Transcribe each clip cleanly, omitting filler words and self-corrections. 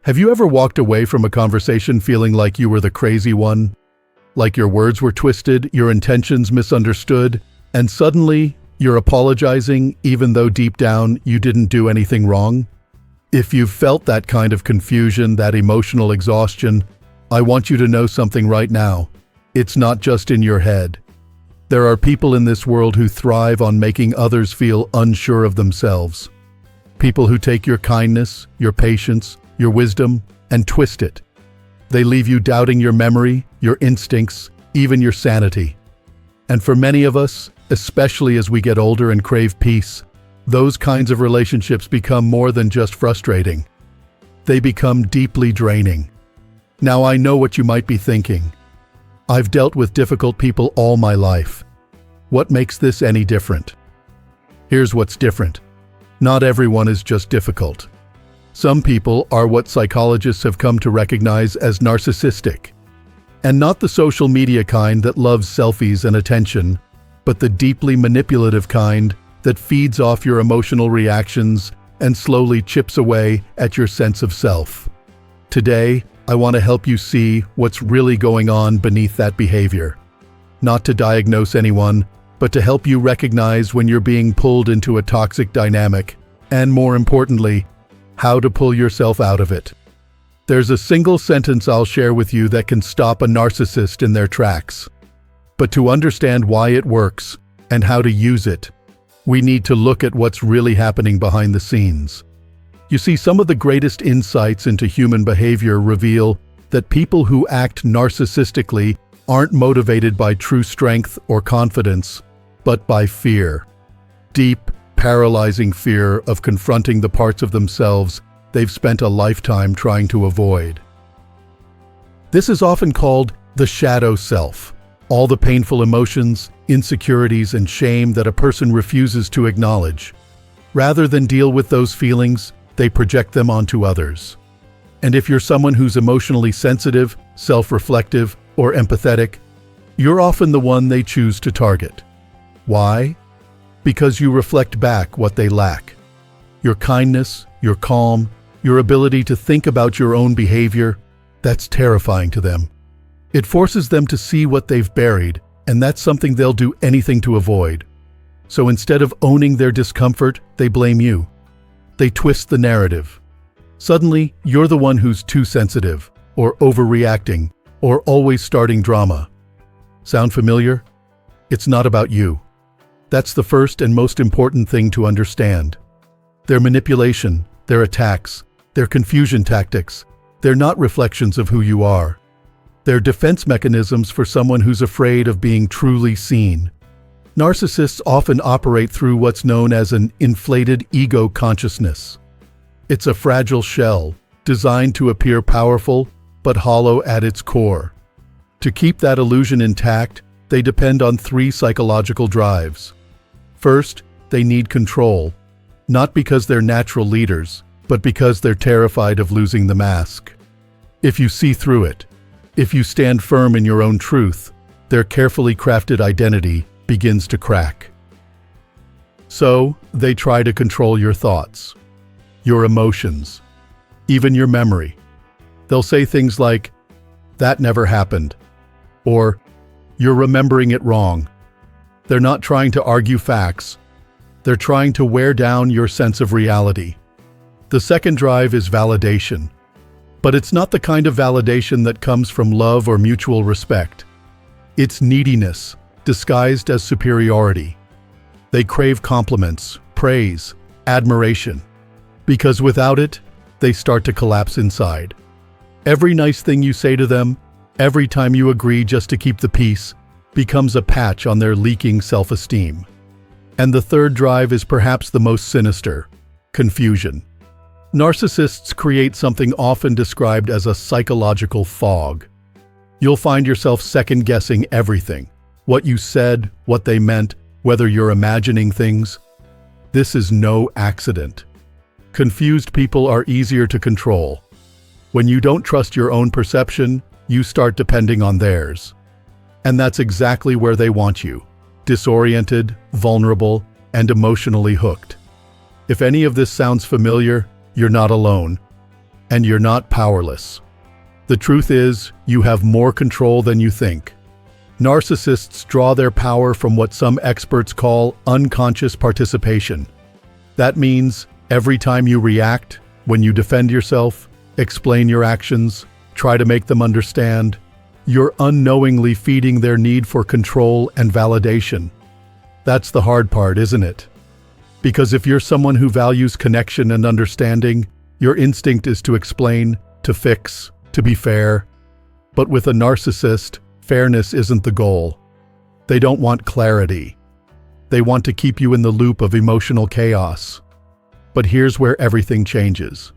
Have you ever walked away from a conversation feeling like you were the crazy one? Like your words were twisted, your intentions misunderstood, and suddenly you're apologizing even though deep down you didn't do anything wrong? If you've felt that kind of confusion, that emotional exhaustion, I want you to know something right now. It's not just in your head. There are people in this world who thrive on making others feel unsure of themselves. People who take your kindness, your patience, your wisdom, and twist it. They leave you doubting your memory, your instincts, even your sanity. And for many of us, especially as we get older and crave peace, those kinds of relationships become more than just frustrating. They become deeply draining. Now I know what you might be thinking. I've dealt with difficult people all my life. What makes this any different? Here's what's different. Not everyone is just difficult. Some people are what psychologists have come to recognize as narcissistic. And not the social media kind that loves selfies and attention, but the deeply manipulative kind that feeds off your emotional reactions and slowly chips away at your sense of self. Today, I want to help you see what's really going on beneath that behavior. Not to diagnose anyone, but to help you recognize when you're being pulled into a toxic dynamic, and more importantly, how to pull yourself out of it. There's a single sentence I'll share with you that can stop a narcissist in their tracks. But to understand why it works and how to use it, we need to look at what's really happening behind the scenes. You see, some of the greatest insights into human behavior reveal that people who act narcissistically aren't motivated by true strength or confidence, but by fear. Deep, paralyzing fear of confronting the parts of themselves they've spent a lifetime trying to avoid. This is often called the shadow self, all the painful emotions, insecurities, and shame that a person refuses to acknowledge. Rather than deal with those feelings, they project them onto others. And if you're someone who's emotionally sensitive, self-reflective, or empathetic, you're often the one they choose to target. Why? Because you reflect back what they lack. Your kindness, your calm, your ability to think about your own behavior, that's terrifying to them. It forces them to see what they've buried, and that's something they'll do anything to avoid. So instead of owning their discomfort, they blame you. They twist the narrative. Suddenly, you're the one who's too sensitive, or overreacting, or always starting drama. Sound familiar? It's not about you. That's the first and most important thing to understand. Their manipulation, their attacks, their confusion tactics, they're not reflections of who you are. They're defense mechanisms for someone who's afraid of being truly seen. Narcissists often operate through what's known as an inflated ego consciousness. It's a fragile shell, designed to appear powerful, but hollow at its core. To keep that illusion intact, they depend on three psychological drives. First, they need control, not because they're natural leaders, but because they're terrified of losing the mask. If you see through it, if you stand firm in your own truth, their carefully crafted identity begins to crack. So, they try to control your thoughts, your emotions, even your memory. They'll say things like, "That never happened," or "You're remembering it wrong." They're not trying to argue facts. They're trying to wear down your sense of reality. The second drive is validation. But it's not the kind of validation that comes from love or mutual respect. It's neediness, disguised as superiority. They crave compliments, praise, admiration. Because without it, they start to collapse inside. Every nice thing you say to them, every time you agree just to keep the peace, becomes a patch on their leaking self-esteem. And the third drive is perhaps the most sinister: confusion. Narcissists create something often described as a psychological fog. You'll find yourself second-guessing everything: what you said, what they meant, whether you're imagining things. This is no accident. Confused people are easier to control. When you don't trust your own perception, you start depending on theirs. And that's exactly where they want you: disoriented, vulnerable, and emotionally hooked. If any of this sounds familiar, you're not alone. And you're not powerless. The truth is, you have more control than you think. Narcissists draw their power from what some experts call unconscious participation. That means every time you react, when you defend yourself, explain your actions, try to make them understand, you're unknowingly feeding their need for control and validation. That's the hard part, isn't it? Because if you're someone who values connection and understanding, your instinct is to explain, to fix, to be fair. But with a narcissist, fairness isn't the goal. They don't want clarity. They want to keep you in the loop of emotional chaos. But here's where everything changes.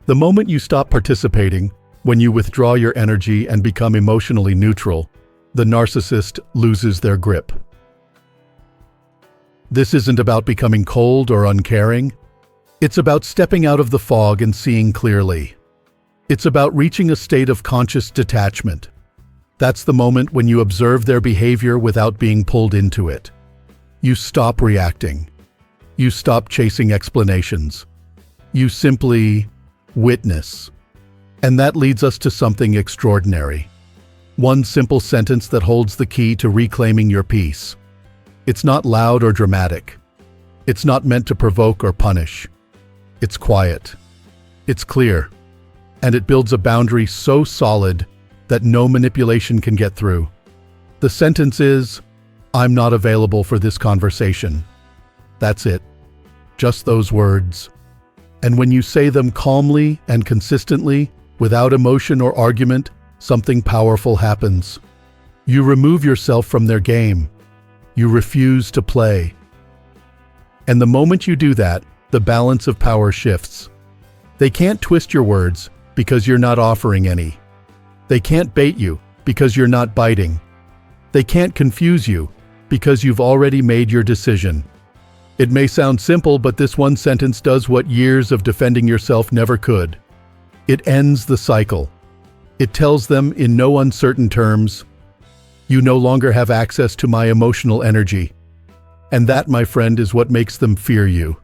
The moment you stop participating, when you withdraw your energy and become emotionally neutral, the narcissist loses their grip. This isn't about becoming cold or uncaring. It's about stepping out of the fog and seeing clearly. It's about reaching a state of conscious detachment. That's the moment when you observe their behavior without being pulled into it. You stop reacting. You stop chasing explanations. You simply witness. And that leads us to something extraordinary. One simple sentence that holds the key to reclaiming your peace. It's not loud or dramatic. It's not meant to provoke or punish. It's quiet. It's clear. And it builds a boundary so solid that no manipulation can get through. The sentence is, "I'm not available for this conversation." That's it. Just those words. And when you say them calmly and consistently, without emotion or argument, something powerful happens. You remove yourself from their game. You refuse to play. And the moment you do that, the balance of power shifts. They can't twist your words because you're not offering any. They can't bait you because you're not biting. They can't confuse you because you've already made your decision. It may sound simple, but this one sentence does what years of defending yourself never could. It ends the cycle. It tells them in no uncertain terms, "You no longer have access to my emotional energy." And that, my friend, is what makes them fear you.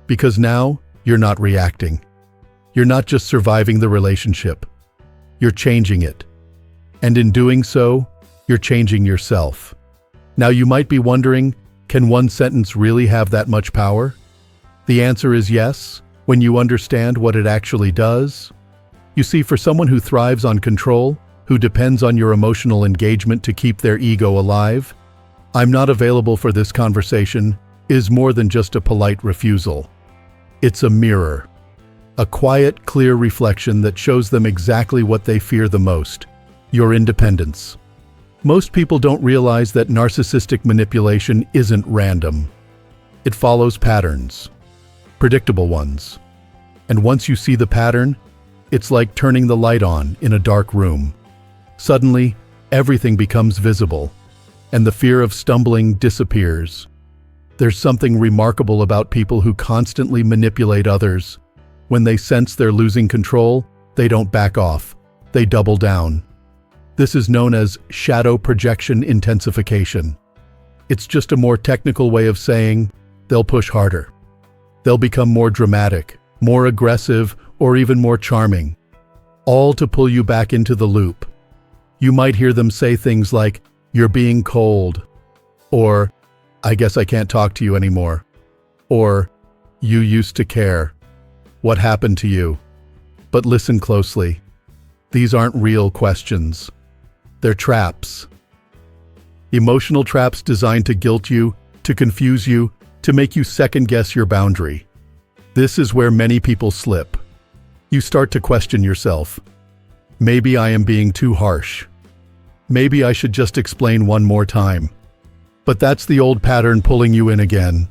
Because now, you're not reacting. You're not just surviving the relationship. You're changing it. And in doing so, you're changing yourself. Now you might be wondering, can one sentence really have that much power? The answer is yes, when you understand what it actually does. You see, for someone who thrives on control, who depends on your emotional engagement to keep their ego alive, "I'm not available for this conversation" is more than just a polite refusal. It's a mirror. A quiet, clear reflection that shows them exactly what they fear the most: your independence. Most people don't realize that narcissistic manipulation isn't random. It follows patterns, predictable ones. And once you see the pattern, it's like turning the light on in a dark room. Suddenly, everything becomes visible, and the fear of stumbling disappears. There's something remarkable about people who constantly manipulate others. When they sense they're losing control, they don't back off. They double down. This is known as shadow projection intensification. It's just a more technical way of saying they'll push harder. They'll become more dramatic, more aggressive, or even more charming, all to pull you back into the loop. You might hear them say things like, "You're being cold," or "I guess I can't talk to you anymore," or "You used to care. What happened to you?" But listen closely. These aren't real questions. They're traps. Emotional traps designed to guilt you, to confuse you, to make you second-guess your boundary. This is where many people slip. You start to question yourself. Maybe I am being too harsh. Maybe I should just explain one more time. But that's the old pattern pulling you in again.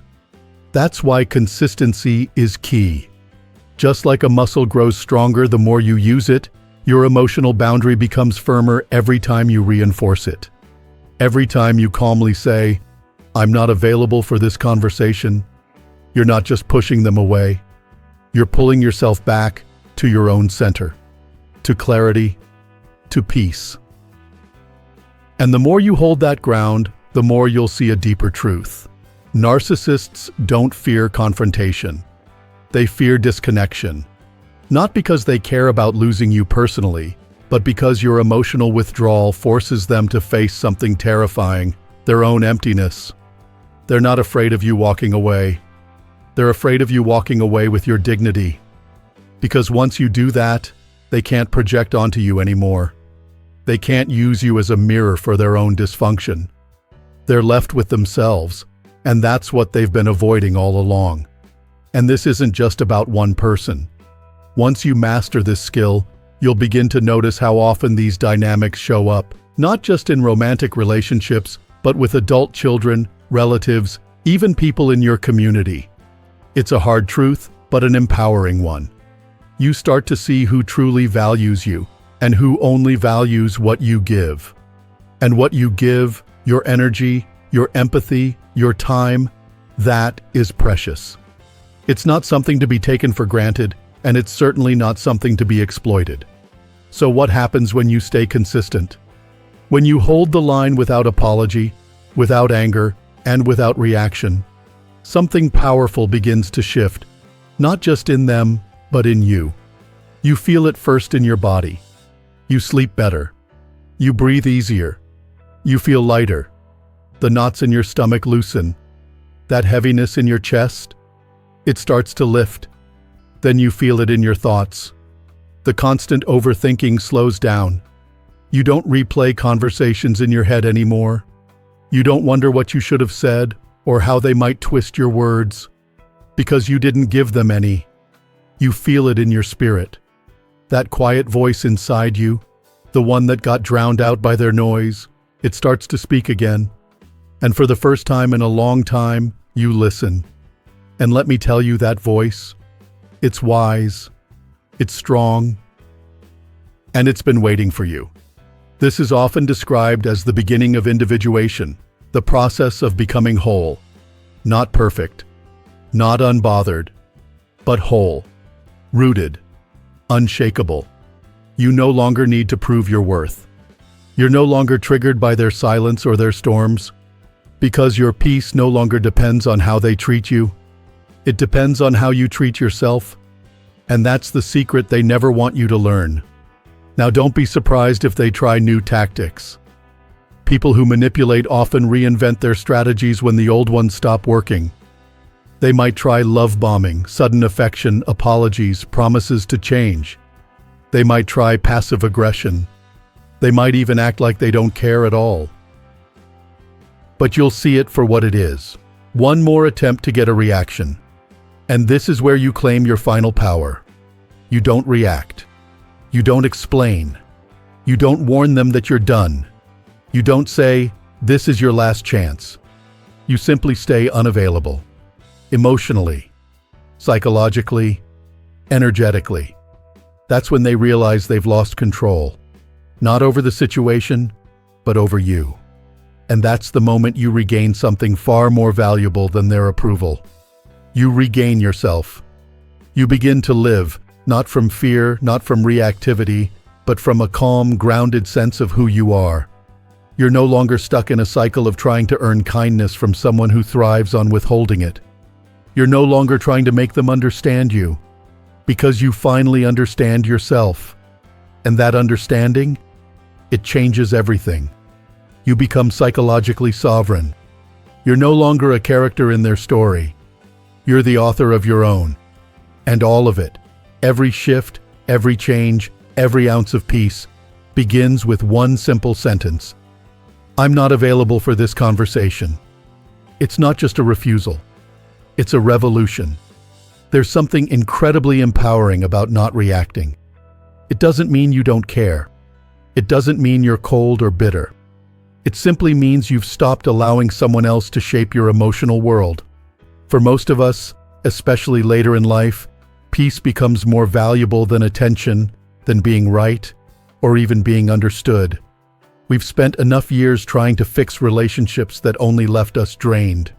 That's why consistency is key. Just like a muscle grows stronger the more you use it, your emotional boundary becomes firmer every time you reinforce it. Every time you calmly say, "I'm not available for this conversation," you're not just pushing them away. You're pulling yourself back to your own center, to clarity, to peace. And the more you hold that ground, the more you'll see a deeper truth. Narcissists don't fear confrontation. They fear disconnection. Not because they care about losing you personally, but because your emotional withdrawal forces them to face something terrifying, their own emptiness. They're not afraid of you walking away. They're afraid of you walking away with your dignity. Because once you do that, they can't project onto you anymore. They can't use you as a mirror for their own dysfunction. They're left with themselves, and that's what they've been avoiding all along. And this isn't just about one person. Once you master this skill, you'll begin to notice how often these dynamics show up, not just in romantic relationships, but with adult children, relatives, even people in your community. It's a hard truth, but an empowering one. You start to see who truly values you and who only values what you give. And what you give, your energy, your empathy, your time, that is precious. It's not something to be taken for granted, and it's certainly not something to be exploited. So what happens when you stay consistent? When you hold the line without apology, without anger, and without reaction, something powerful begins to shift, not just in them, but in you. You feel it first in your body. You sleep better. You breathe easier. You feel lighter. The knots in your stomach loosen. That heaviness in your chest, it starts to lift. Then you feel it in your thoughts. The constant overthinking slows down. You don't replay conversations in your head anymore. You don't wonder what you should have said or how they might twist your words, because you didn't give them any. You feel it in your spirit. That quiet voice inside you, the one that got drowned out by their noise, it starts to speak again. And for the first time in a long time, you listen. And let me tell you, that voice, it's wise, it's strong, and it's been waiting for you. This is often described as the beginning of individuation, the process of becoming whole. Not perfect, not unbothered, but whole, rooted, unshakable. You no longer need to prove your worth. You're no longer triggered by their silence or their storms, because your peace no longer depends on how they treat you. It depends on how you treat yourself. And that's the secret they never want you to learn. Now, don't be surprised if they try new tactics. People who manipulate often reinvent their strategies when the old ones stop working. They might try love bombing, sudden affection, apologies, promises to change. They might try passive aggression. They might even act like they don't care at all. But you'll see it for what it is. One more attempt to get a reaction. And this is where you claim your final power. You don't react. You don't explain. You don't warn them that you're done. You don't say, "This is your last chance." You simply stay unavailable. Emotionally, psychologically, energetically. That's when they realize they've lost control. Not over the situation, but over you. And that's the moment you regain something far more valuable than their approval. You regain yourself. You begin to live, not from fear, not from reactivity, but from a calm, grounded sense of who you are. You're no longer stuck in a cycle of trying to earn kindness from someone who thrives on withholding it. You're no longer trying to make them understand you, because you finally understand yourself. And that understanding, it changes everything. You become psychologically sovereign. You're no longer a character in their story. You're the author of your own. And all of it, every shift, every change, every ounce of peace, begins with one simple sentence. I'm not available for this conversation. It's not just a refusal. It's a revolution. There's something incredibly empowering about not reacting. It doesn't mean you don't care. It doesn't mean you're cold or bitter. It simply means you've stopped allowing someone else to shape your emotional world. For most of us, especially later in life, peace becomes more valuable than attention, than being right, or even being understood. We've spent enough years trying to fix relationships that only left us drained.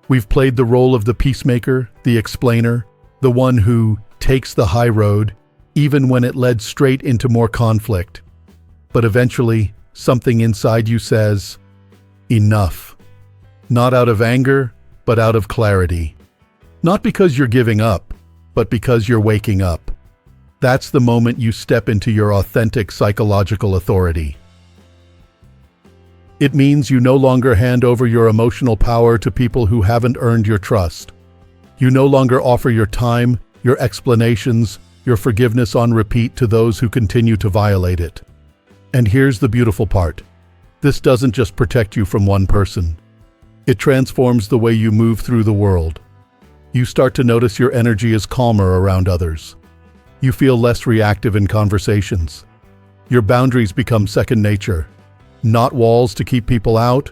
We've played the role of the peacemaker, the explainer, the one who takes the high road, even when it led straight into more conflict. But eventually, something inside you says, enough. Not out of anger, but out of clarity. Not because you're giving up, but because you're waking up. That's the moment you step into your authentic psychological authority. It means you no longer hand over your emotional power to people who haven't earned your trust. You no longer offer your time, your explanations, your forgiveness on repeat to those who continue to violate it. And here's the beautiful part. This doesn't just protect you from one person. It transforms the way you move through the world. You start to notice your energy is calmer around others. You feel less reactive in conversations. Your boundaries become second nature. Not walls to keep people out,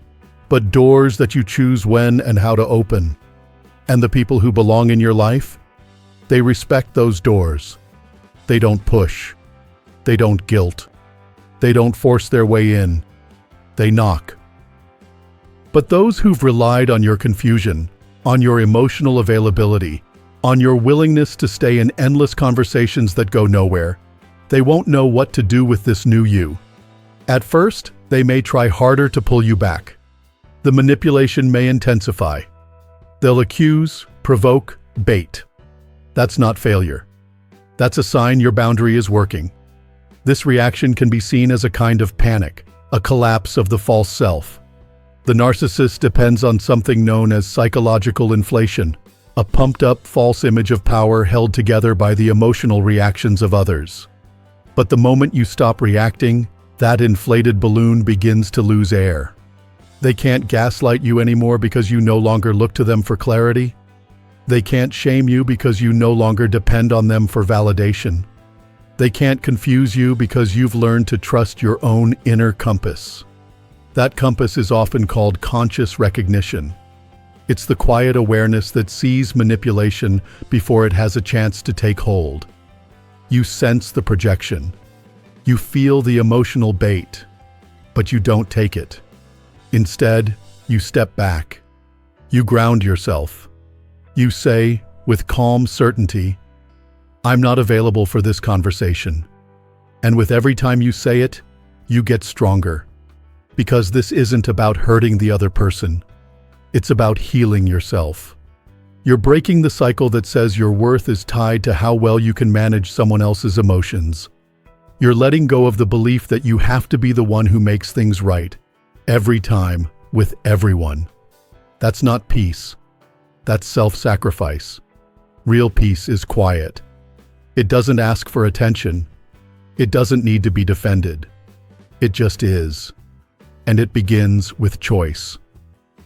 but doors that you choose when and how to open. And the people who belong in your life? They respect those doors. They don't push. They don't guilt. They don't force their way in. They knock. But those who've relied on your confusion, on your emotional availability, on your willingness to stay in endless conversations that go nowhere, they won't know what to do with this new you. At first, they may try harder to pull you back. The manipulation may intensify. They'll accuse, provoke, bait. That's not failure. That's a sign your boundary is working. This reaction can be seen as a kind of panic, a collapse of the false self. The narcissist depends on something known as psychological inflation, a pumped-up false image of power held together by the emotional reactions of others. But the moment you stop reacting, that inflated balloon begins to lose air. They can't gaslight you anymore because you no longer look to them for clarity. They can't shame you because you no longer depend on them for validation. They can't confuse you because you've learned to trust your own inner compass. That compass is often called conscious recognition. It's the quiet awareness that sees manipulation before it has a chance to take hold. You sense the projection. You feel the emotional bait, but you don't take it. Instead, you step back. You ground yourself. You say, with calm certainty, "I'm not available for this conversation." And with every time you say it, you get stronger. Because this isn't about hurting the other person. It's about healing yourself. You're breaking the cycle that says your worth is tied to how well you can manage someone else's emotions. You're letting go of the belief that you have to be the one who makes things right, every time, with everyone. That's not peace. That's self-sacrifice. Real peace is quiet. It doesn't ask for attention. It doesn't need to be defended. It just is. And it begins with choice.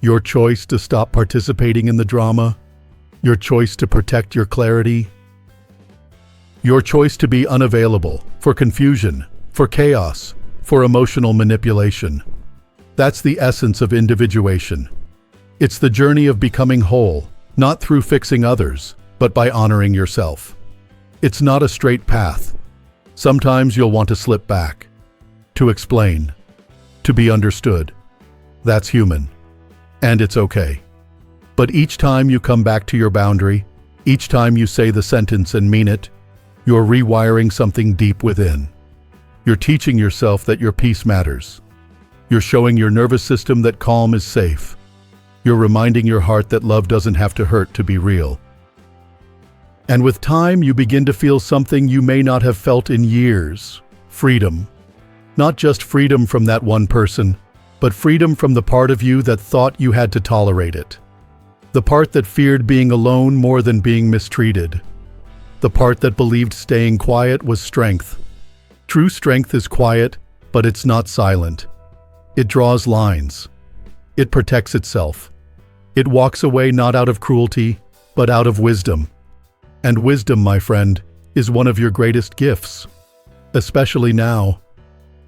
Your choice to stop participating in the drama. Your choice to protect your clarity. Your choice to be unavailable for confusion, for chaos, for emotional manipulation. That's the essence of individuation. It's the journey of becoming whole, not through fixing others, but by honoring yourself. It's not a straight path. Sometimes you'll want to slip back, to explain, to be understood. That's human, and it's okay. But each time you come back to your boundary, each time you say the sentence and mean it, you're rewiring something deep within. You're teaching yourself that your peace matters. You're showing your nervous system that calm is safe. You're reminding your heart that love doesn't have to hurt to be real. And with time, you begin to feel something you may not have felt in years: freedom. Not just freedom from that one person, but freedom from the part of you that thought you had to tolerate it. The part that feared being alone more than being mistreated. The part that believed staying quiet was strength. True strength is quiet, but it's not silent. It draws lines. It protects itself. It walks away not out of cruelty, but out of wisdom. And wisdom, my friend, is one of your greatest gifts. Especially now.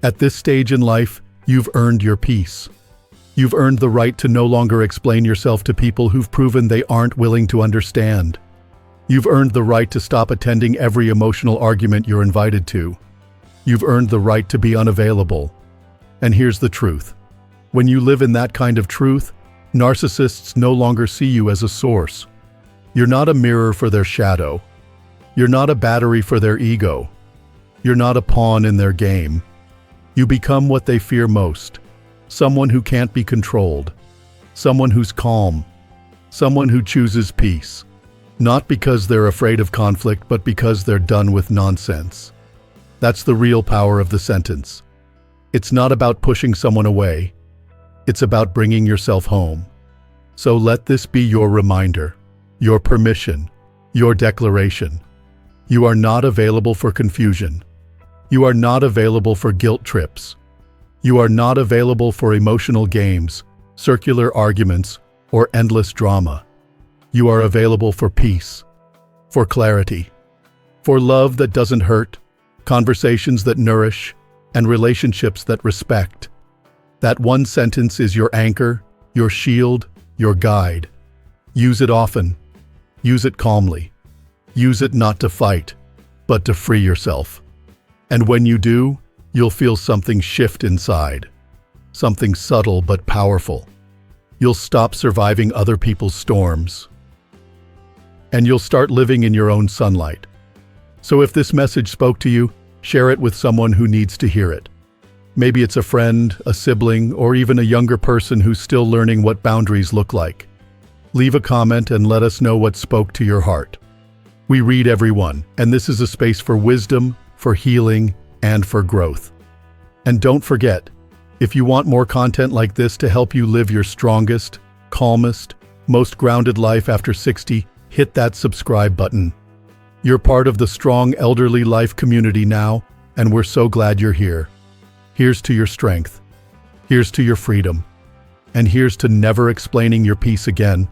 At this stage in life, you've earned your peace. You've earned the right to no longer explain yourself to people who've proven they aren't willing to understand. You've earned the right to stop attending every emotional argument you're invited to. You've earned the right to be unavailable. And here's the truth. When you live in that kind of truth, narcissists no longer see you as a source. You're not a mirror for their shadow. You're not a battery for their ego. You're not a pawn in their game. You become what they fear most. Someone who can't be controlled. Someone who's calm. Someone who chooses peace. Not because they're afraid of conflict, but because they're done with nonsense. That's the real power of the sentence. It's not about pushing someone away. It's about bringing yourself home. So let this be your reminder, your permission, your declaration. You are not available for confusion. You are not available for guilt trips. You are not available for emotional games, circular arguments, or endless drama. You are available for peace, for clarity, for love that doesn't hurt, conversations that nourish, and relationships that respect. That one sentence is your anchor, your shield, your guide. Use it often. Use it calmly. Use it not to fight, but to free yourself. And when you do, you'll feel something shift inside. Something subtle but powerful. You'll stop surviving other people's storms. And you'll start living in your own sunlight. So if this message spoke to you, share it with someone who needs to hear it. Maybe it's a friend, a sibling, or even a younger person who's still learning what boundaries look like. Leave a comment and let us know what spoke to your heart. We read everyone, and this is a space for wisdom, for healing, and for growth. And don't forget, if you want more content like this to help you live your strongest, calmest, most grounded life after 60, hit that subscribe button. You're part of the strong elderly life community now, and we're so glad you're here. Here's to your strength. Here's to your freedom. And here's to never explaining your peace again.